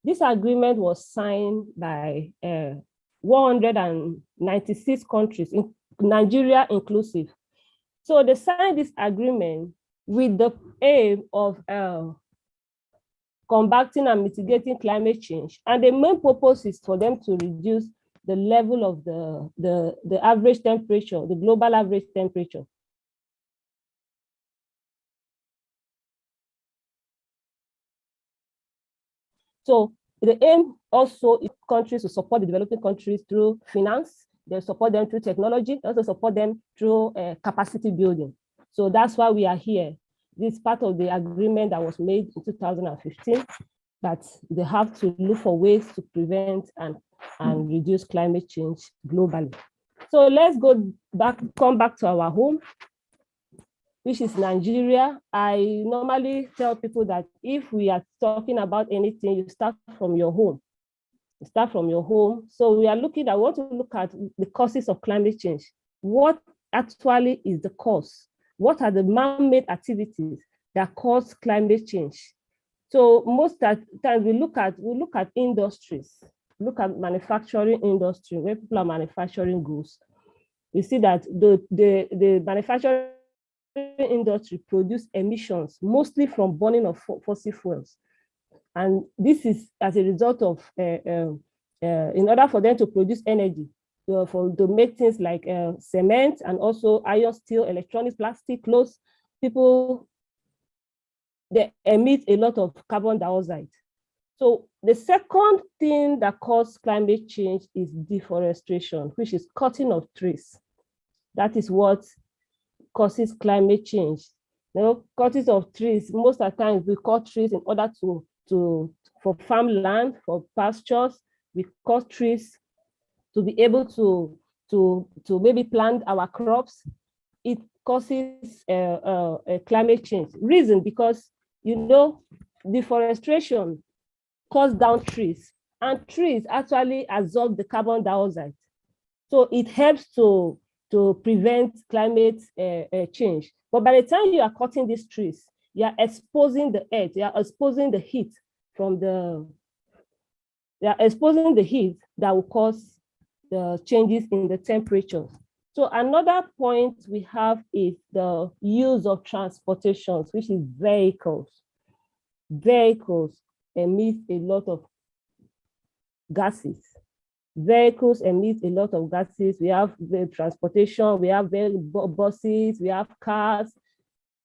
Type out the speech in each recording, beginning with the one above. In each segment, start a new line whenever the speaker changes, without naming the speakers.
This agreement was signed by 196 countries, in Nigeria inclusive. So they signed this agreement with the aim of combating and mitigating climate change. And the main purpose is for them to reduce the level of the average temperature, the global average temperature. So the aim also is countries to support the developing countries through finance. They support them through technology, also support them through capacity building. So that's why we are here. This is part of the agreement that was made in 2015, that they have to look for ways to prevent and reduce climate change globally. So let's come back to our home, which is Nigeria. I normally tell people that if we are talking about anything, you start from your home. You start from your home. So we want to look at the causes of climate change. What actually is the cause? What are the man-made activities that cause climate change? So most of the time we look at industries, look at manufacturing industry, where people are manufacturing goods. We see that the manufacturing industry produce emissions mostly from burning of fossil fuels. And this is as a result of, in order for them to produce energy, to make things like cement and also iron, steel, electronics, plastic, clothes, they emit a lot of carbon dioxide. So the second thing that causes climate change is deforestation, which is cutting of trees. That is what causes climate change. Cutting of trees, most of the time we cut trees in order for farmland, for pastures. We cut trees to be able to maybe plant our crops. It causes climate change. Reason, because deforestation cuts down trees, and trees actually absorb the carbon dioxide. So it helps to prevent climate change. But by the time you are cutting these trees, you are exposing the earth, you are exposing the heat that will cause the changes in the temperature. So another point we have is the use of transportations, which is vehicles. Vehicles emit a lot of gases. Vehicles emit a lot of gases. We have the transportation, we have buses, we have cars.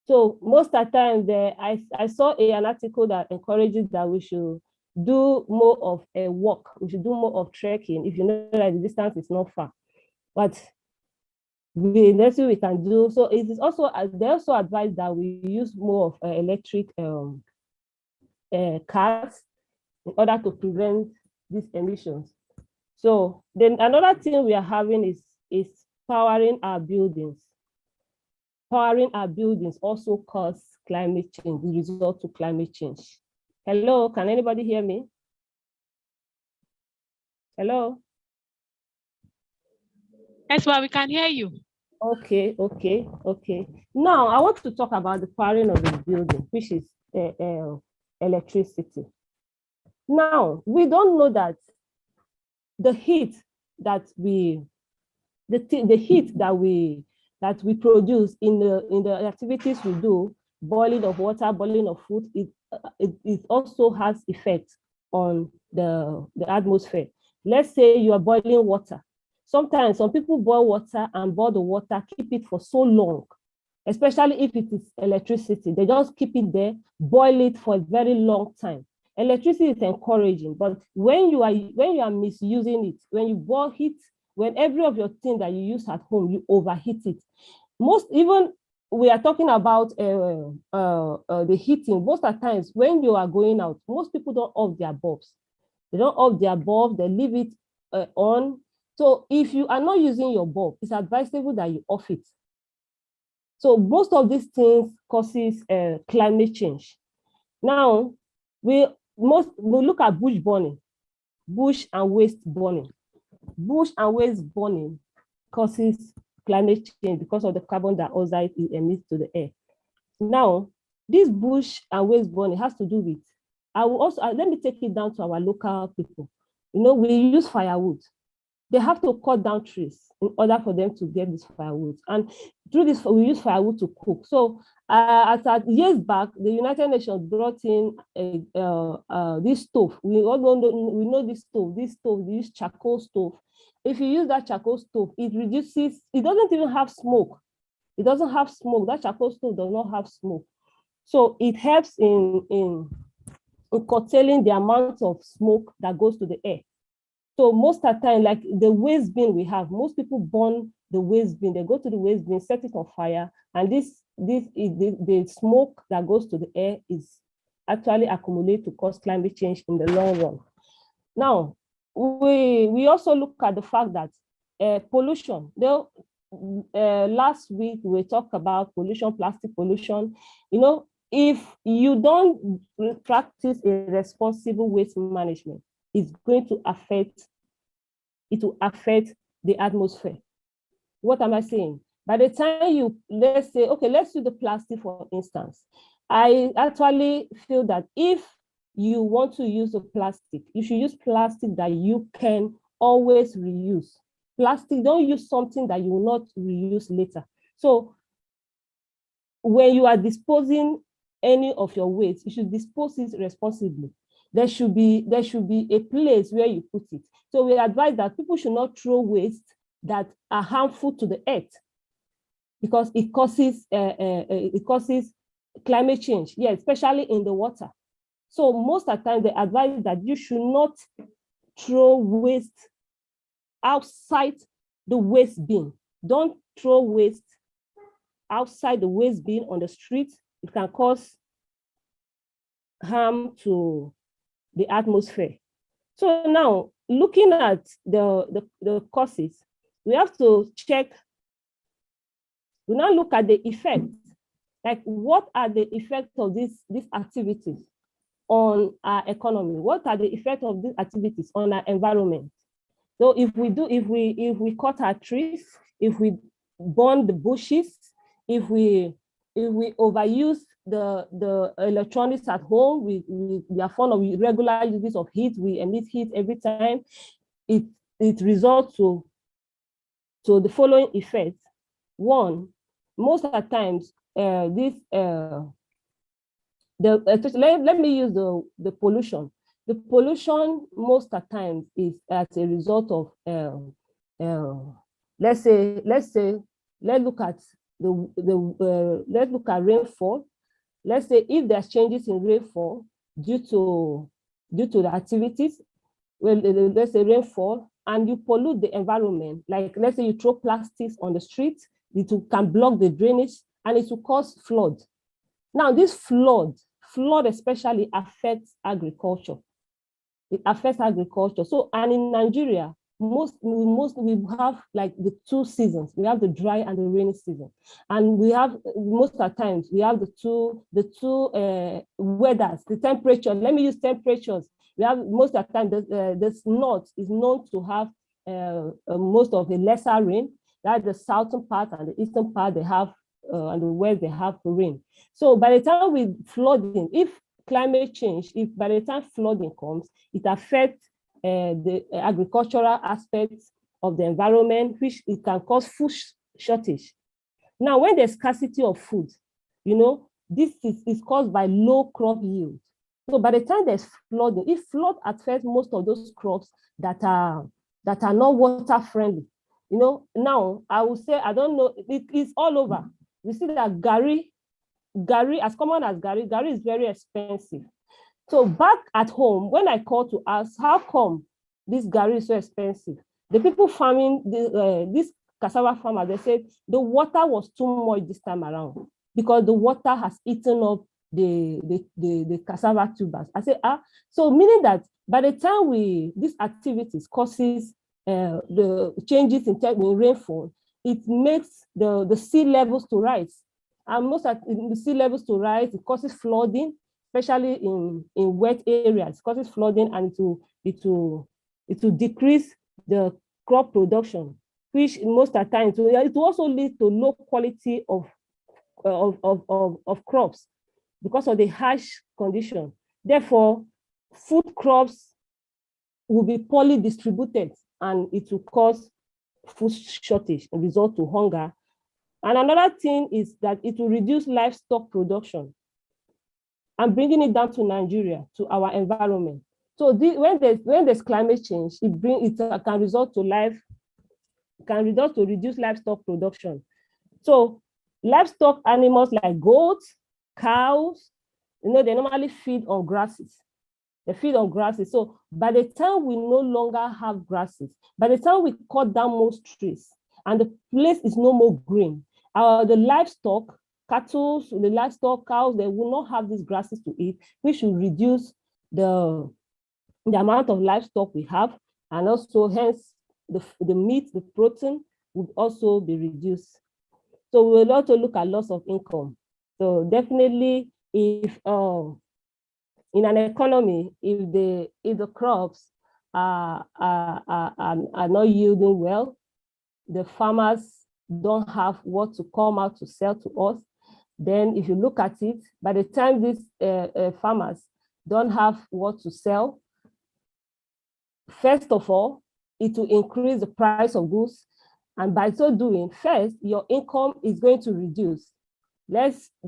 So most of the time, I saw an article that encourages that we should do more of a walk. We should do more of trekking if you know that the distance is not far. But that's what we can do. So it is also, they also advise that we use more of electric cars in order to prevent these emissions. So then another thing we are having is powering our buildings. Powering our buildings also cause climate change, the result to climate change. Hello, can anybody hear me? Hello?
Yes, well, we can hear you.
Okay. Now I want to talk about the powering of the building, which is electricity. Now, we don't know that the heat that we produce in the activities we do, boiling of water, boiling of food, it also has effect on the atmosphere. Let's say you are boiling water. Sometimes some people boil water and boil the water, keep it for so long, especially if it is electricity. They just keep it there, boil it for a very long time. Electricity is encouraging, but when you are misusing it, when you boil heat, when every of your thing that you use at home, you overheat it. We are talking about the heating. Most of the times when you are going out, most people don't off their bulbs. They don't off their bulb, they leave it on. So if you are not using your bulb, it's advisable that you off it. So most of these things causes climate change. Now, we look at bush burning, bush and waste burning. Bush and waste burning causes climate change because of the carbon dioxide it emits to the air. Now, this bush and waste burning has to do with I will also, let me take it down to our local people. We use firewood. They have to cut down trees in order for them to get this firewood. And through this, we use firewood to cook. So years back, the United Nations brought in this stove. We know this stove. This stove, they use charcoal stove. If you use that charcoal stove, it reduces, it doesn't even have smoke. It doesn't have smoke. That charcoal stove does not have smoke. So it helps in curtailing the amount of smoke that goes to the air. So most of the time, like the waste bin we have, most people burn the waste bin. They go to the waste bin, set it on fire, and the smoke that goes to the air is actually accumulate to cause climate change in the long run. Now, we also look at the fact that pollution. Last week we talked about pollution, plastic pollution. If you don't practice a responsible waste management, it's going to affect the atmosphere. What am I saying? By the time let's say, okay, let's use the plastic for instance. I actually feel that if you want to use a plastic, you should use plastic that you can always reuse. Plastic, don't use something that you will not reuse later. So when you are disposing any of your waste, you should dispose it responsibly. There should be a place where you put it. So we advise that people should not throw waste that are harmful to the earth because it causes climate change, yeah, especially in the water. So most of the time they advise that you should not throw waste outside the waste bin. Don't throw waste outside the waste bin on the street. It can cause harm to the atmosphere. So now, looking at the causes, we have to check, we now look at the effects, like what are the effects of these activities on our economy? What are the effects of these activities on our environment? So if we cut our trees, if we burn the bushes, if we overuse the electronics at home, we are fond of regular uses of heat, we emit heat every time, it results to the following effects. One, most of the times, let me use the pollution. The pollution most of the times is as a result of let's look at rainfall. Let's say if there's changes in rainfall due to the activities, well, let's say rainfall, and you pollute the environment, like let's say you throw plastics on the street, it can block the drainage and it will cause flood. Now this flood especially affects agriculture. It affects agriculture. So, and in Nigeria, we have like the two seasons. We have the dry and the rainy season, and we have most of the times we have the two weathers, the temperature. Let me use temperatures. We have most of the time the north is known to have most of the lesser rain. That the southern part and the eastern part they have, and the west they have rain. So by the time we flooding, if climate change, if by the time flooding comes, it affects the agricultural aspects of the environment, which it can cause food shortage. Now, when there's scarcity of food, this is caused by low crop yield. So by the time there's flooding, if flood affects most of those crops that are not water friendly, now I would say, I don't know, it is all over. We see that Gary, as common as Gary is very expensive. So back at home, when I called to ask, how come this Gary is so expensive? The people farming, this cassava farmer, they said the water was too much this time around because the water has eaten up the cassava tubers. I said, so meaning that by the time these activities causes the changes in rainfall, it makes the sea levels to rise. And most of the sea levels to rise, it causes flooding, especially in wet areas, it causes flooding, and it will decrease the crop production, which most of the time, it will also lead to low quality of crops because of the harsh condition. Therefore, food crops will be poorly distributed and it will cause food shortage and result to hunger. And another thing is that it will reduce livestock production and bringing it down to Nigeria, to our environment. So when there's climate change, it can result to reduce livestock production. So livestock animals like goats, cows, they normally feed on grasses. They feed on grasses. So by the time we no longer have grasses, by the time we cut down most trees and the place is no more green, the livestock, cattle, the livestock, cows, they will not have these grasses to eat, which will reduce the amount of livestock we have, and also hence the meat, the protein would also be reduced. So we'll also look at loss of income. So definitely, if in an economy, if the crops are not yielding well, the farmers don't have what to come out to sell to us, then if you look at it, by the time these farmers don't have what to sell, first of all, it will increase the price of goods. And by so doing, first, your income is going to reduce.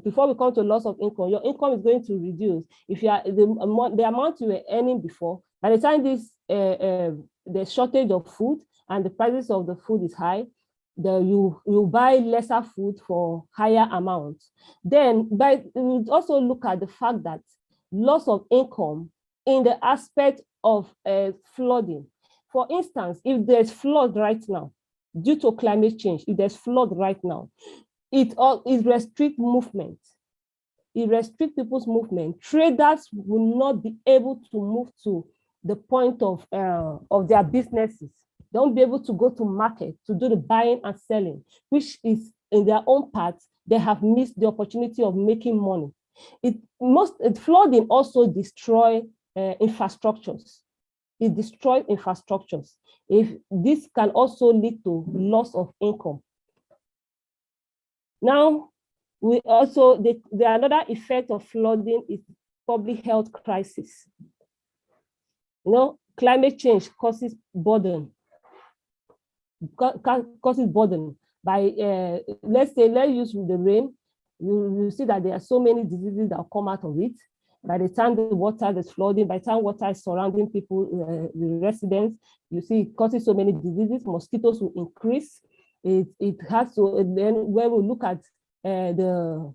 Before we come to loss of income, your income is going to reduce. If you are the amount you were earning before, by the time the shortage of food and the prices of the food is high, you buy lesser food for higher amounts. Then we also look at the fact that loss of income in the aspect of flooding. For instance, if there's flood right now due to climate change, if there's flood right now, it restricts movement. It restricts people's movement. Traders will not be able to move to the point of their businesses. They won't be able to go to market to do the buying and selling, which is in their own part, they have missed the opportunity of making money. Flooding also destroys infrastructures. It destroys infrastructures. This can also lead to loss of income. Now, another effect of flooding is public health crisis. Climate change causes burden. By let's use the rain. You see that there are so many diseases that come out of it. By the time the water is flooding, by the time water is surrounding people, the residents, you see it causes so many diseases. Mosquitoes will increase. It has to, then when we look at the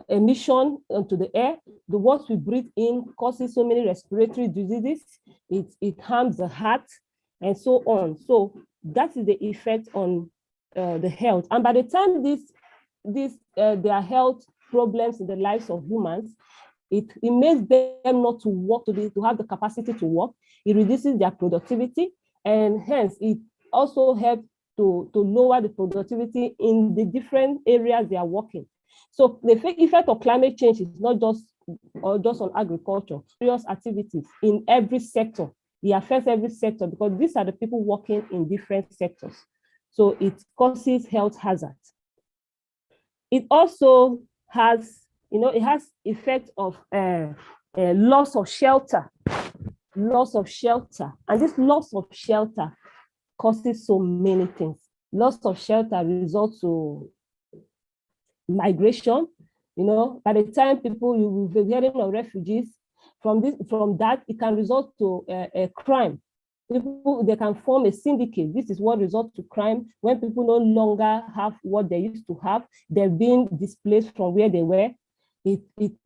emission into the air, what we breathe in causes so many respiratory diseases. It harms the heart and so on. So that is the effect on the health. And by the time there are health problems in the lives of humans, it makes them not to work, to have the capacity to work. It reduces their productivity, and hence it also helps to lower the productivity in the different areas they are working. So the effect of climate change is not just on agriculture, various activities in every sector. It affects every sector because these are the people working in different sectors. So it causes health hazards. It also has, it has effect of loss of shelter. Loss of shelter. And this loss of shelter causes so many things. Loss of shelter results to migration. By the time people, you will be hearing of refugees, from that, it can result to a crime. People, they can form a syndicate. This is what results to crime when people no longer have what they used to have. They've been displaced from where they were. It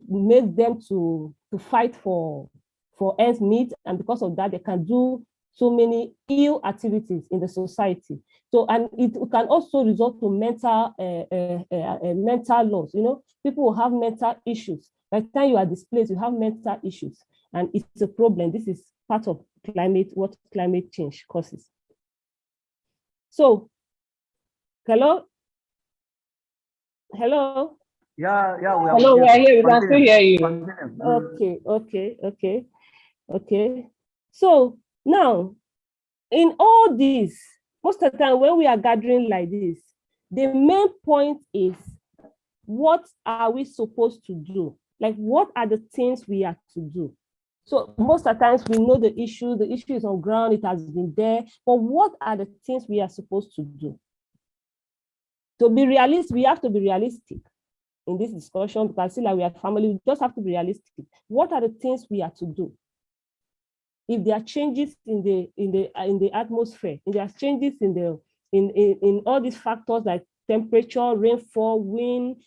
makes them to fight for ends meet, and because of that, they can do so many ill activities in the society. So, and it can also result to mental loss. People will have mental issues. By the time you are displaced, you have mental issues, and it's a problem. This is part of what climate change causes. So, hello?
Yeah,
hello, we are here. We can still hear you.
Okay. So now, in all this, most of the time when we are gathering like this, the main point is, what are we supposed to do? Like, what are the things we have to do? So most of the times we know the issue is on ground, it has been there, but what are the things we are supposed to do? To be realistic, we have to be realistic in this discussion, because I feel like we are family, we just have to be realistic. What are the things we are to do? If there are changes in the atmosphere, if there are changes in all these factors like temperature, rainfall, wind,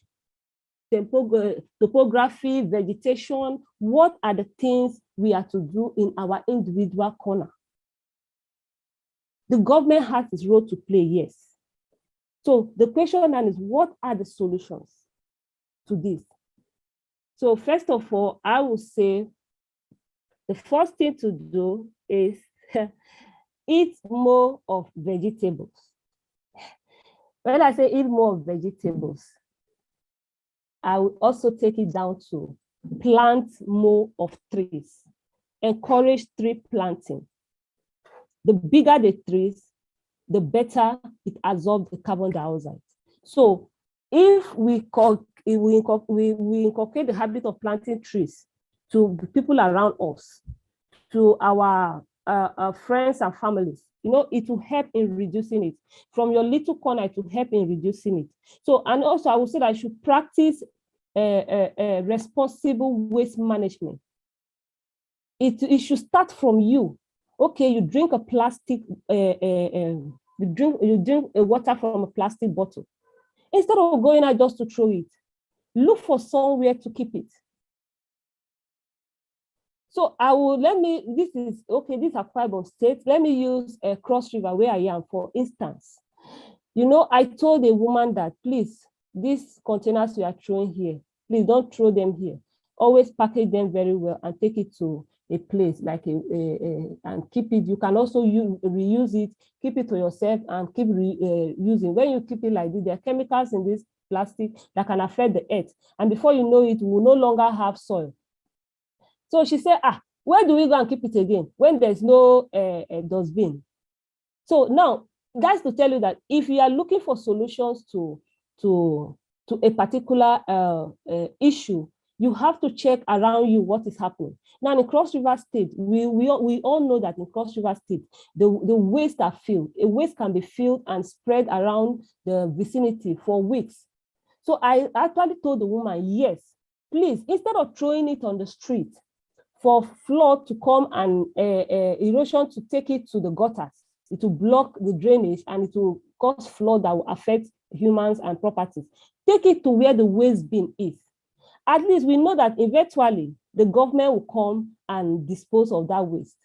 topography, vegetation, what are the things we are to do in our individual corner? The government has its role to play, yes. So the question then is, what are the solutions to this? So first of all, I would say the first thing to do is eat more of vegetables. When I say eat more of vegetables, I will also take it down to plant more of trees. Encourage tree planting. The bigger the trees, the better it absorbs the carbon dioxide. So if we inculcate the habit of planting trees to the people around us, to our friends and families, it will help in reducing it. From your little corner, it will help in reducing it. So, and also I would say that I should practice responsible waste management. It should start from you. Okay, you drink a plastic, you drink water from a plastic bottle. Instead of going out just to throw it, look for somewhere to keep it. So this is Akwa Ibom State. Let me use Cross River where I am, for instance. I told a woman that, please, these containers you are throwing here, please don't throw them here. Always package them very well and take it to a place like and keep it. You can also reuse it, keep it to yourself and keep using. When you keep it like this, there are chemicals in this plastic that can affect the earth. And before you know it, we will no longer have soil. So she said, where do we go and keep it again when there's no dustbin? So now, guys, to tell you that if you are looking for solutions to a particular issue, you have to check around you what is happening. Now in Cross River State, we all know that in Cross River State, the waste are filled. A waste can be filled and spread around the vicinity for weeks. So I actually told the woman, yes, please, instead of throwing it on the street, for flood to come and erosion to take it to the gutters, it will block the drainage and it will cause flood that will affect humans and properties. Take it to where the waste bin is. At least we know that eventually the government will come and dispose of that waste.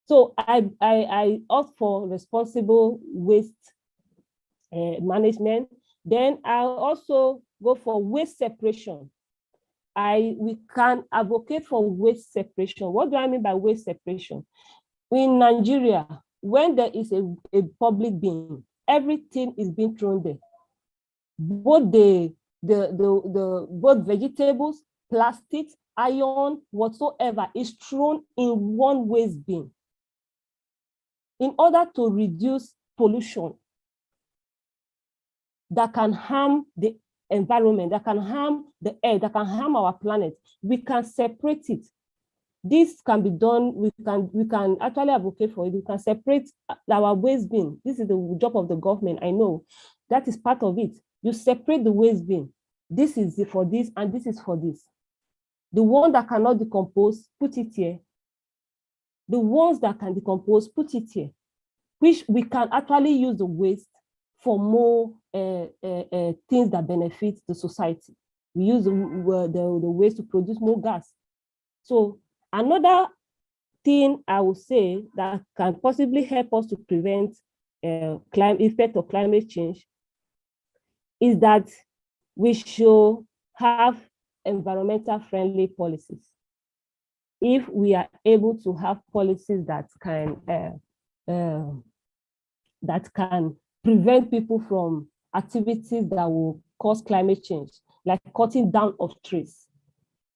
So I opt for responsible waste management. Then I'll also go for waste separation. We can advocate for waste separation. What do I mean by waste separation? In Nigeria, when there is a public bin, everything is being thrown there. Both both vegetables, plastics, iron, whatsoever is thrown in one waste bin. In order to reduce pollution that can harm the environment, that can harm the air, that can harm our planet, we can separate it. This can be done. We can actually advocate for it. We can separate our waste bin. This is the job of the government. I know that is part of it. You separate the waste bin. This is for this, and this is for this. The one that cannot decompose, put it here. The ones that can decompose, put it here. Which we can actually use the waste for more things that benefit the society. We use the waste to produce more gas. So another thing I would say that can possibly help us to prevent effect of climate change is that we should have environmental friendly policies. If we are able to have policies that can prevent people from activities that will cause climate change, like cutting down of trees.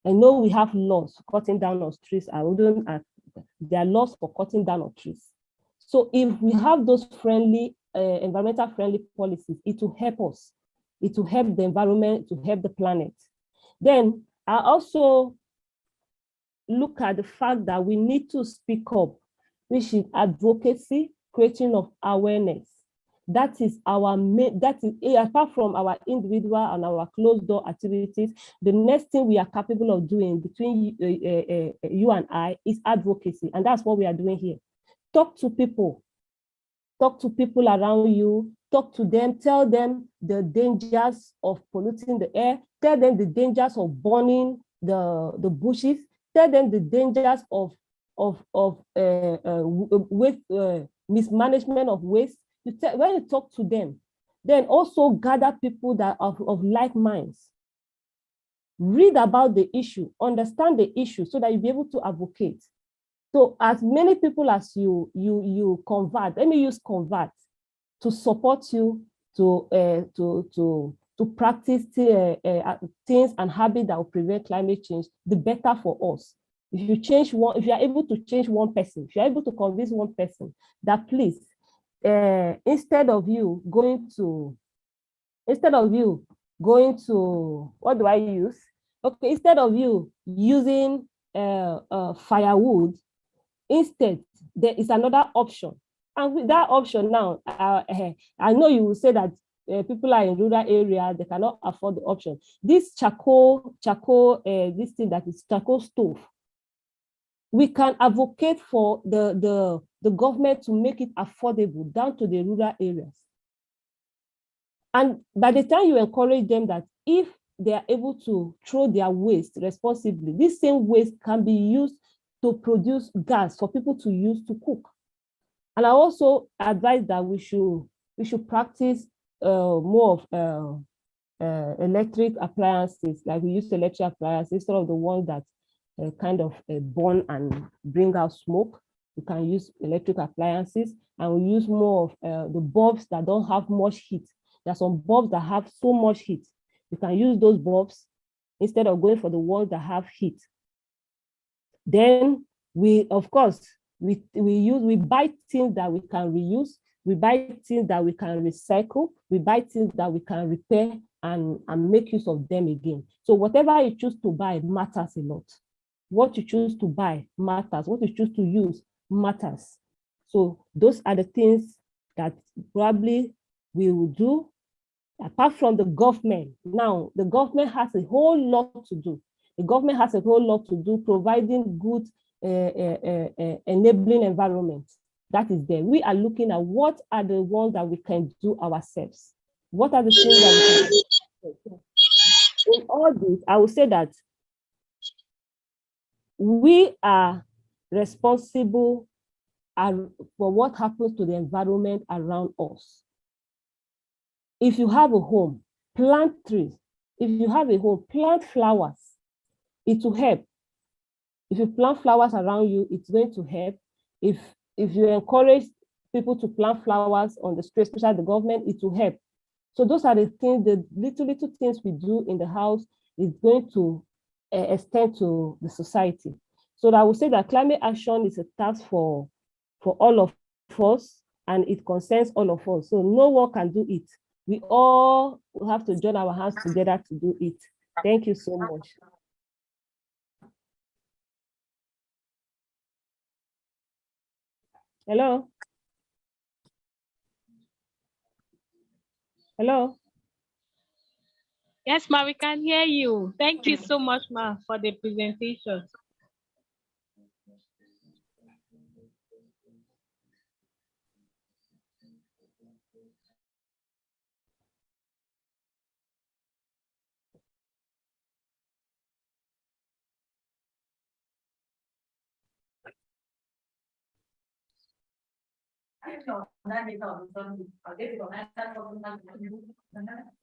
I know we have laws for cutting down of trees. There are laws for cutting down of trees. So if we have those environmental friendly policies, it will help us. It will help the environment, to help the planet. Then I also look at the fact that we need to speak up, which is advocacy, creating of awareness. That is our main, that is, apart from our individual and our closed door activities, the next thing we are capable of doing between you and I is advocacy. And that's what we are doing here. Talk to people around you, talk to them, tell them the dangers of polluting the air, tell them the dangers of burning the bushes, tell them the dangers of mismanagement of waste. When you talk to them, then also gather people that are of like minds. Read about the issue, understand the issue so that you'll be able to advocate. So as many people as you convert, let me use convert to support you to practice things and habits that will prevent climate change, the better for us. If you change one, if you are able to change one person, if you are able to convince one person that please, instead of you going to, what do I use? Okay, instead of you using firewood, instead, there is another option. And with that option now, I know you will say that people are in rural area, they cannot afford the option. This charcoal, this thing that is charcoal stove, we can advocate for the government to make it affordable down to the rural areas. And by the time you encourage them that if they are able to throw their waste responsibly, this same waste can be used to produce gas for people to use to cook. And I also advise that we should practice more of electric appliances, like we use electric appliances instead of the ones that kind of burn and bring out smoke. We can use electric appliances, and we use more of the bulbs that don't have much heat. There are some bulbs that have so much heat. We can use those bulbs instead of going for the ones that have heat. Then we, of course, we buy things that we can reuse, we buy things that we can recycle, we buy things that we can repair and make use of them again. So whatever you choose to buy matters a lot. What you choose to buy matters. What you choose to use matters. So those are the things that probably we will do. Apart from the government, now the government has a whole lot to do. The government has a whole lot to do, providing good enabling environment. That is there. We are looking at what are the ones that we can do ourselves. What are the things that we can do? In all this, I would say that we are responsible for what happens to the environment around us. If you have a home, plant trees. If you have a home, plant flowers. It will help. If you plant flowers around you, it's going to help. If you encourage people to plant flowers on the street, especially the government, it will help. So those are the things, the little things we do in the house is going to extend to the society. So I would say that climate action is a task for all of us, and it concerns all of us. So no one can do it. We all have to join our hands together to do it. Thank you so much. Hello? Hello?
Yes, ma, we can hear you. Thank you so much, ma, for the presentation.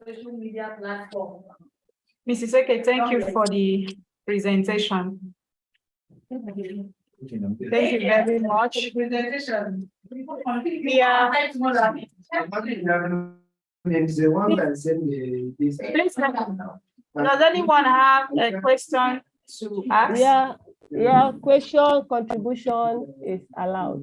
Social media platform. Mrs. Eke, thank you for the presentation. Thank you very much. Yeah. Does anyone have a question to ask?
Yeah, question, contribution is allowed.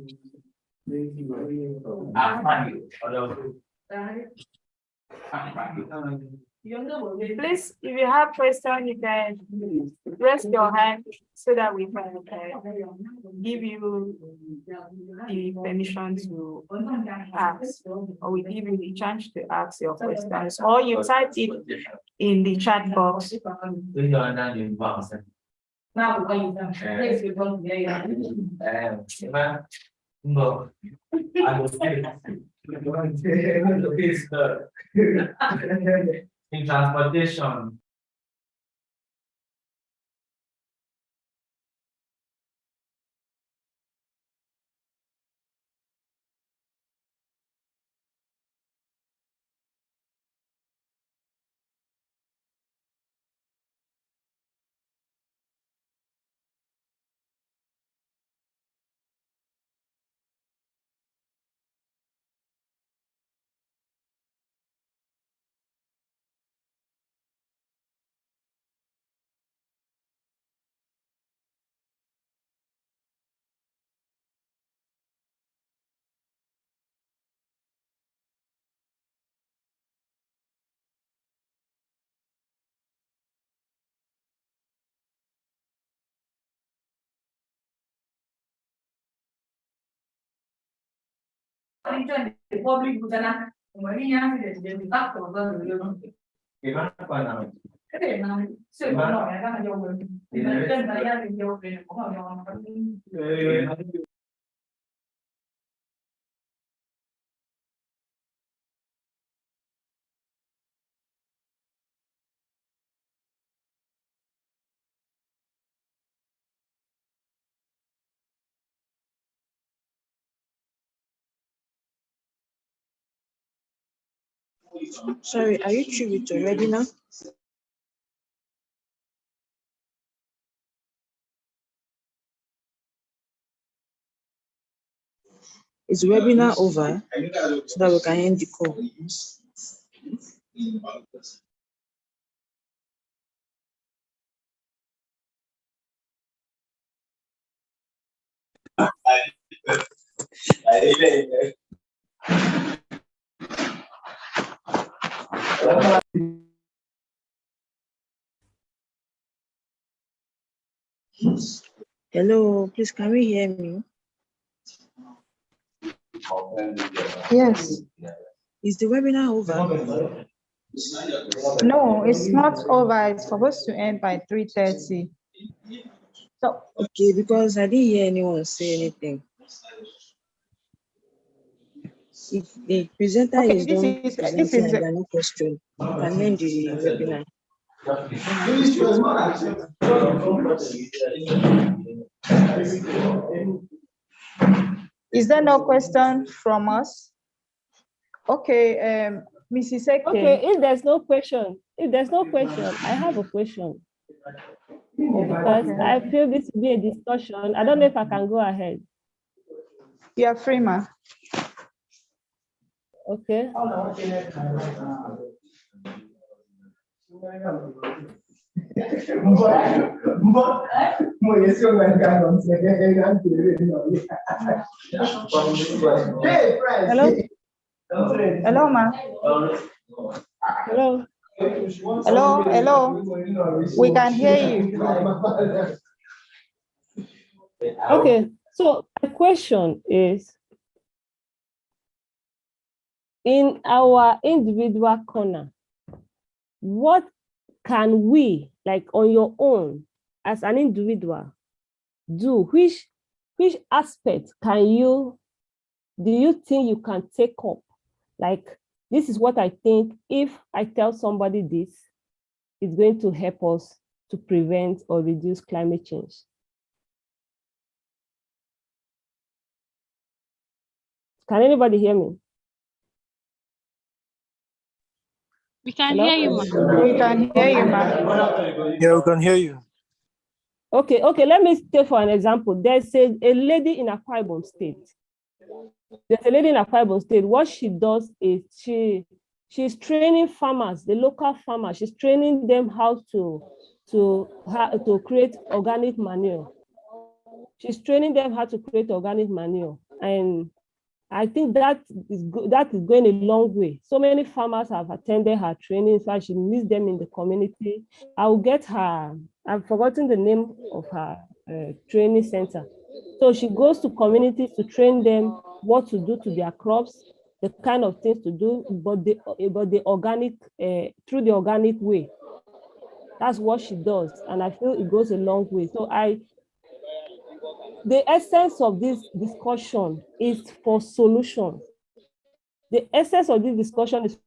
Please, if you have question, you can raise your hand so that we can give you the permission to ask, or we give you the chance to ask your questions, or you type it in the chat box.
In transportation.
Sorry, are you through with your webinar? Is the webinar over so that we can end the call? Hello, please, can we hear me?
Yes.
Is the webinar over?
No, it's not over. It's supposed to end by 3:30. So
Okay, because I didn't hear anyone say anything. If the presenter
okay,
is done presenting and there are no question, you can end the webinar.
Is there no question from us? Okay, Mrs. Eke.
Okay, if there's no question, I have a question. Because I feel this will be a discussion. I don't know if I can go ahead.
You are free, ma.
Okay. Hello?
Hello, ma.
Hello?
Hello, hello. We can hear you.
Okay, so the question is, in our individual corner, what can we, like on your own, as an individual, do? Which aspect do you think you can take up? Like, this is what I think, if I tell somebody this, it's going to help us to prevent or reduce climate change. Can anybody hear me?
We can hear you, ma. We can hear you, ma.
Yeah, we can hear you.
Okay, let me take for an example. There's a lady in Akwa Ibom State. What she does is she's training farmers, the local farmers. She's training them how to create organic manure. And I think that is good. That is going a long way. So many farmers have attended her training. So she meets them in the community. I will get her. I've forgotten the name of her training center. So she goes to communities to train them what to do to their crops, the kind of things to do, but the organic through the organic way. That's what she does, and I feel it goes a long way. So the essence of this discussion is for solutions. The essence of this discussion is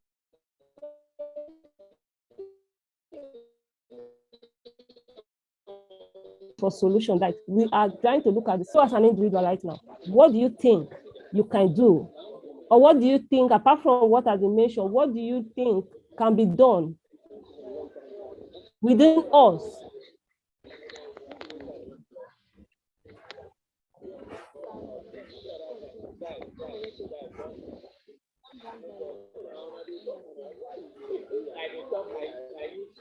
for solution, that we are trying to look at this. So as an individual right now, what do you think you can do? Or what do you think, apart from what has been mentioned, what do you think can be done within us?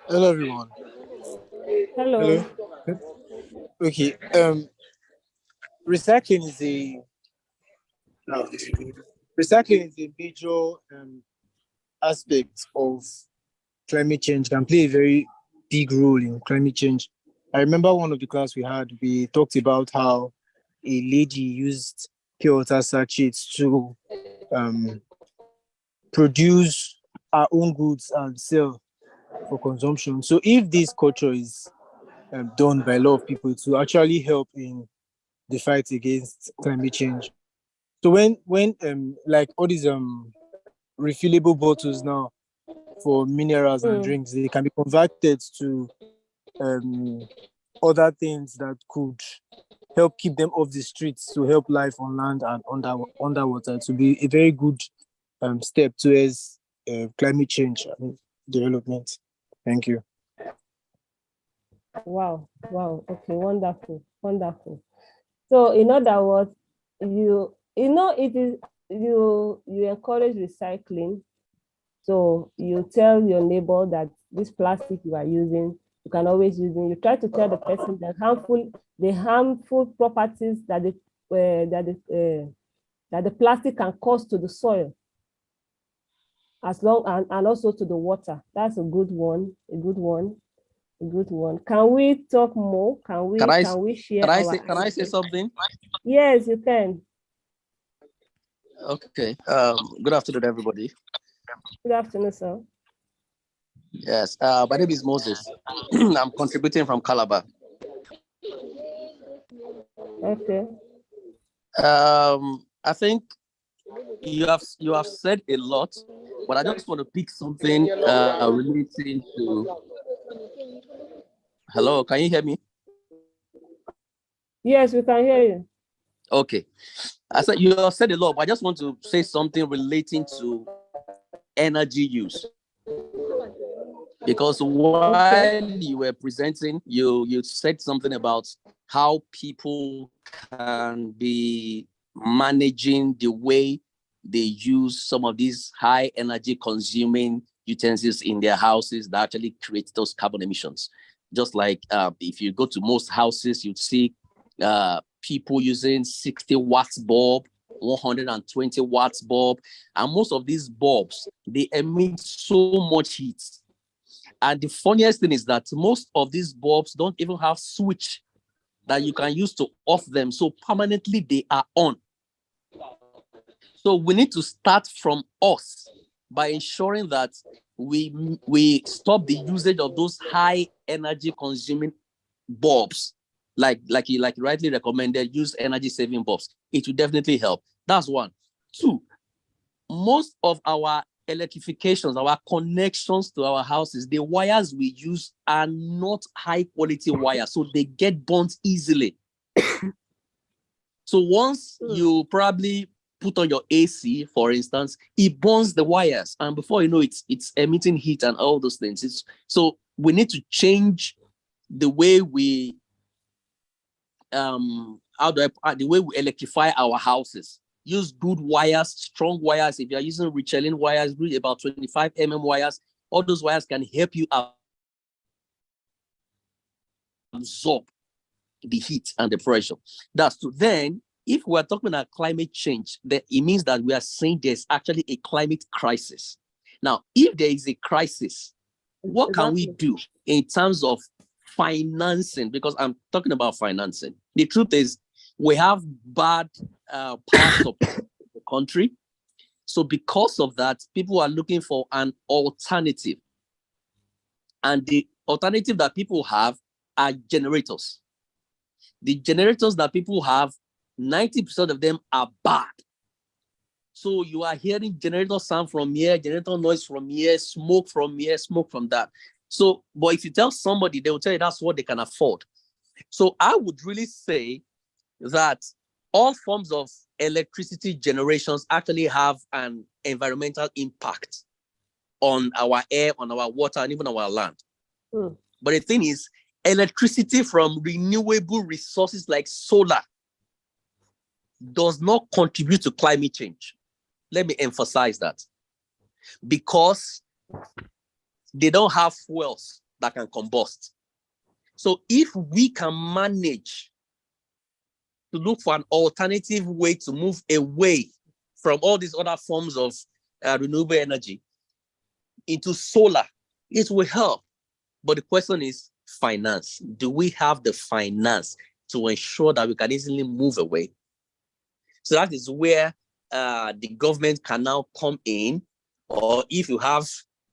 Hello, everyone.
Hello.
Okay. Recycling is a recycling is a major aspect of climate change. Can play a very big role in climate change. I remember one of the class we had. We talked about how a lady used pure water sachets to produce our own goods and sell for consumption. So if this culture is done by a lot of people to actually help in the fight against climate change. So when like all these refillable bottles now for minerals and drinks, they can be converted to other things that could help keep them off the streets, to help life on land and underwater, to be a very good step towards climate change and development. Thank you.
Wow. Okay, wonderful. So in other words, it is you encourage recycling. So you tell your neighbor that this plastic you are using, you can always use it. You try to tell the person that the harmful properties that the plastic can cause to the soil, and also to the water. That's a good one. Can we talk more? Can we share
can I say something?
Yes, you can.
Okay. Good afternoon, everybody.
Good afternoon, sir.
Yes. My name is Moses. I'm contributing from Calabar.
Okay.
I think you have said a lot, but I just want to pick something relating to. Hello, can you hear me?
Yes, we can hear you.
Okay. I said you have said a lot, but I just want to say something relating to energy use. Because while you were presenting, you said something about how people can be managing the way they use some of these high energy consuming utensils in their houses that actually create those carbon emissions. Just like if you go to most houses, you'd see people using 60 watts bulb, 120 watts bulb, and most of these bulbs, they emit so much heat. And the funniest thing is that most of these bulbs don't even have switch that you can use to off them. So permanently they are on. So we need to start from us by ensuring that we stop the usage of those high energy consuming bulbs. Like you rightly recommended, use energy saving bulbs. It will definitely help. That's one. Two, most of our electrifications, our connections to our houses, the wires we use are not high quality wires, so they get burnt easily. So once you probably put on your AC, for instance, it burns the wires, and before you know it, it's emitting heat and all those things. So we need to change the way we the way we electrify our houses. Use good wires, strong wires. If you're using Richelin wires, really about 25 mm wires, all those wires can help you absorb the heat and the pressure. That's to then if we're talking about climate change, then it means that we are saying there's actually a climate crisis. Now, if there is a crisis, what can we do in terms of financing? Because I'm talking about financing. The truth is, we have bad power supply in the country. So because of that, people are looking for an alternative. And the alternative that people have are generators. The generators that people have, 90% of them are bad. So you are hearing generator sound from here, generator noise from here, smoke from here, smoke from that. So, but if you tell somebody, they will tell you that's what they can afford. So I would really say that all forms of electricity generations actually have an environmental impact on our air, on our water, and even our land. But the thing is, electricity from renewable resources like solar does not contribute to climate change. Let me emphasize that. Because they don't have fuels that can combust. So if we can manage to look for an alternative way to move away from all these other forms of renewable energy into solar, it will help. But the question is finance. Do we have the finance to ensure that we can easily move away? So that is where the government can now come in, or if you have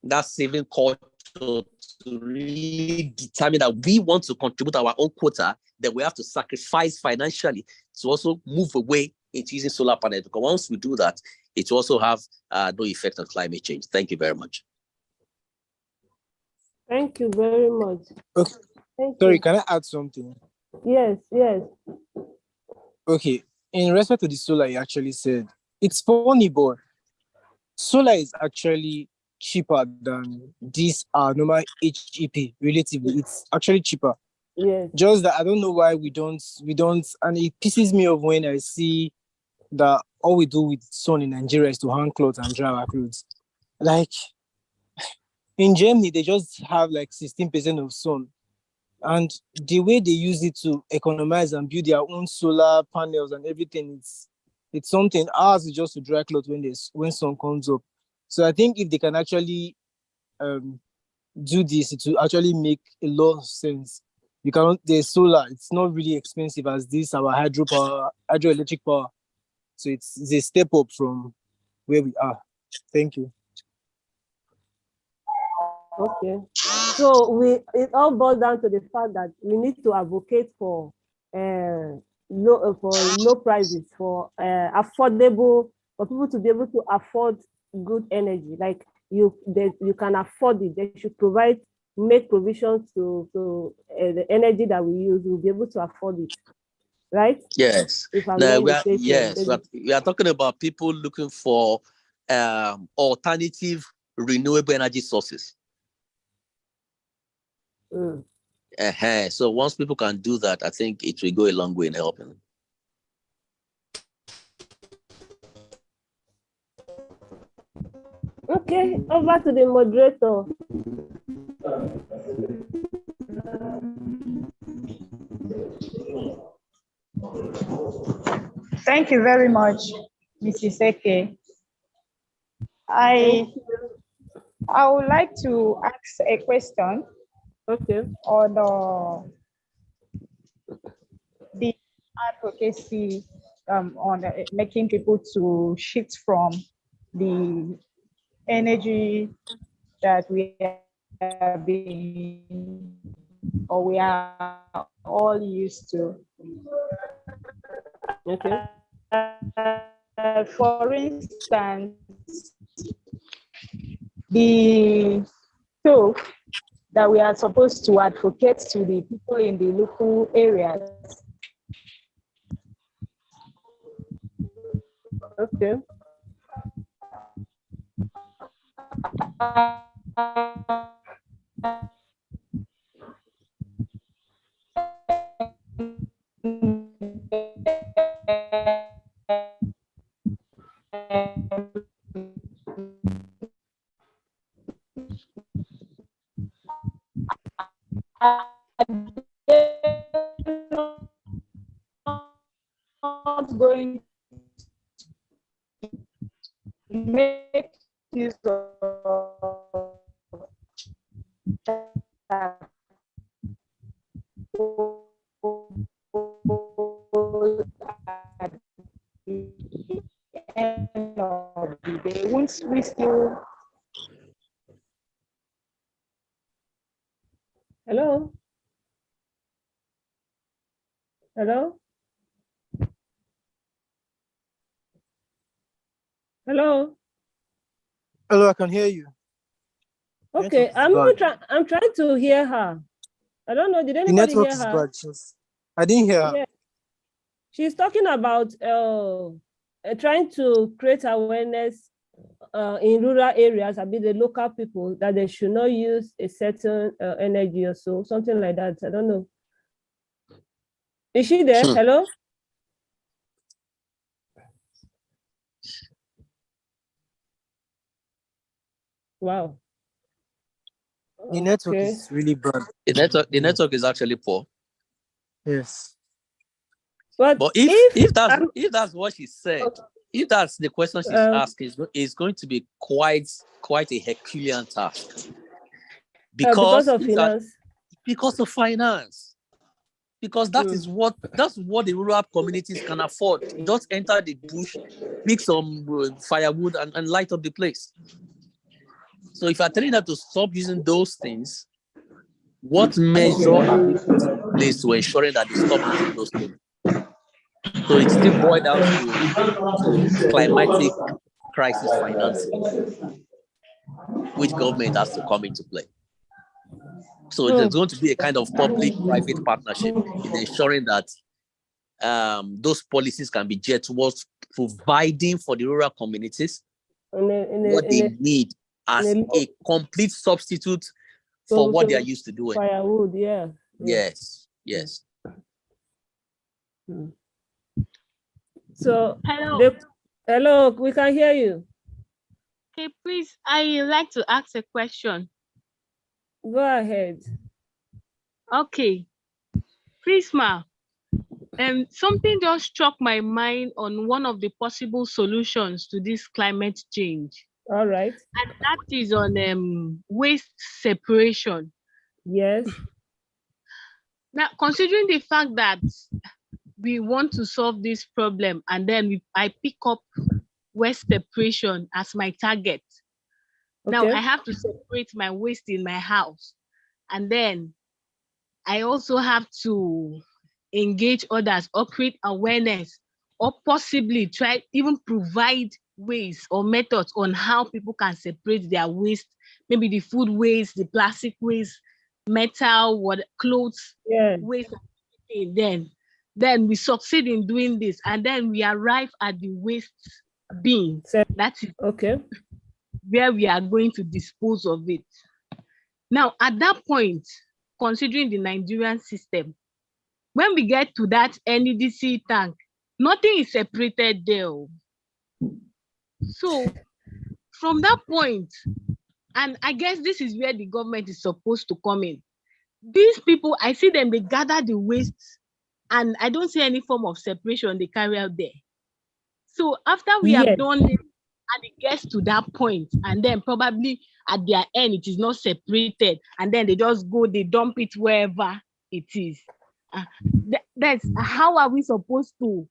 that saving culture to really determine that we want to contribute our own quota, then we have to sacrifice financially to also move away into using solar panels. Because once we do that, it will also have no effect on climate change. Thank you very much.
Thank you very much.
Okay. Sorry, can I add something?
Yes.
Okay. In respect to the solar, you actually said, it's funny, but solar is actually cheaper than this normal HEP relatively. It's actually cheaper.
Yes.
Just that I don't know why we don't, and it pisses me off when I see that all we do with sun in Nigeria is to hang clothes and dry our clothes. Like in Germany, they just have like 16% of sun. And the way they use it to economize and build their own solar panels and everything, it's something. Ours is just to dry clothes when sun comes up. So I think if they can actually do this, it will actually make a lot of sense. There's solar, it's not really expensive as this, our hydroelectric power. So it's a step up from where we are. Thank you.
Okay. So it all boils down to the fact that we need to advocate for low prices, for affordable, for people to be able to afford good energy. Like you can afford it. They should make provisions to the energy that we use. We'll be able to afford it, right?
Yes.
If I'm
No, we are talking about people looking for alternative renewable energy sources. So once people can do that, I think it will go a long way in helping.
Okay, over to the moderator.
Thank you very much, Mrs. Eke. I would like to ask a question.
Okay.
On the advocacy on making people to shift from the energy that we are all used to.
Okay.
For instance, the stove that we are supposed to advocate to the people in the local areas.
Okay.
Not going make use of at the end of the day. Won't we still?
Hello? Hello? Hello?
Hello, I can hear you.
Okay, I'm trying to hear her. I don't know, did
The
anybody
network
hear
is
her?
bad. I didn't hear her.
Yeah. She's talking about trying to create awareness in rural areas, I mean the local people, that they should not use a certain energy or so, something like that. I don't know. Is she there? Hello? Wow.
The network is really bad.
The network is actually poor.
Yes.
But
if that's what she said, if that's the question she's asking, it's going to be quite a Herculean task.
Because of finance.
Because of finance. Because that's what the rural communities can afford. Just enter the bush, pick some firewood and light up the place. So if you're telling them to stop using those things, what measure have they put in place to ensuring that they stop using those things? So it still boils down to climatic crisis financing, which government has to come into play. So there's going to be a kind of public-private partnership in ensuring that those policies can be geared towards providing for the rural communities what they need as a complete substitute for what they are used to doing.
Firewood, yeah.
Yes.
So,
hello.
Hello, we can hear you.
Okay, please, I like to ask a question.
Go ahead.
Okay, Prisma, something just struck my mind on one of the possible solutions to this climate change.
All right.
And that is on waste separation.
Yes.
Now, considering the fact that we want to solve this problem and then I pick up waste separation as my target. Okay. Now I have to separate my waste in my house. And then I also have to engage others or create awareness or possibly try even provide ways or methods on how people can separate their waste, maybe the food waste, the plastic waste, metal, clothes waste. Then we succeed in doing this, and then we arrive at the waste bin. That is where we are going to dispose of it. Now, at that point, considering the Nigerian system, when we get to that NEDC tank, nothing is separated there. So from that point, and I guess this is where the government is supposed to come in. These people, I see them, they gather the waste, and I don't see any form of separation they carry out there. So after we have done it, and it gets to that point, and then probably at their end, it is not separated, and then they just go, they dump it wherever it is. That's how are we supposed to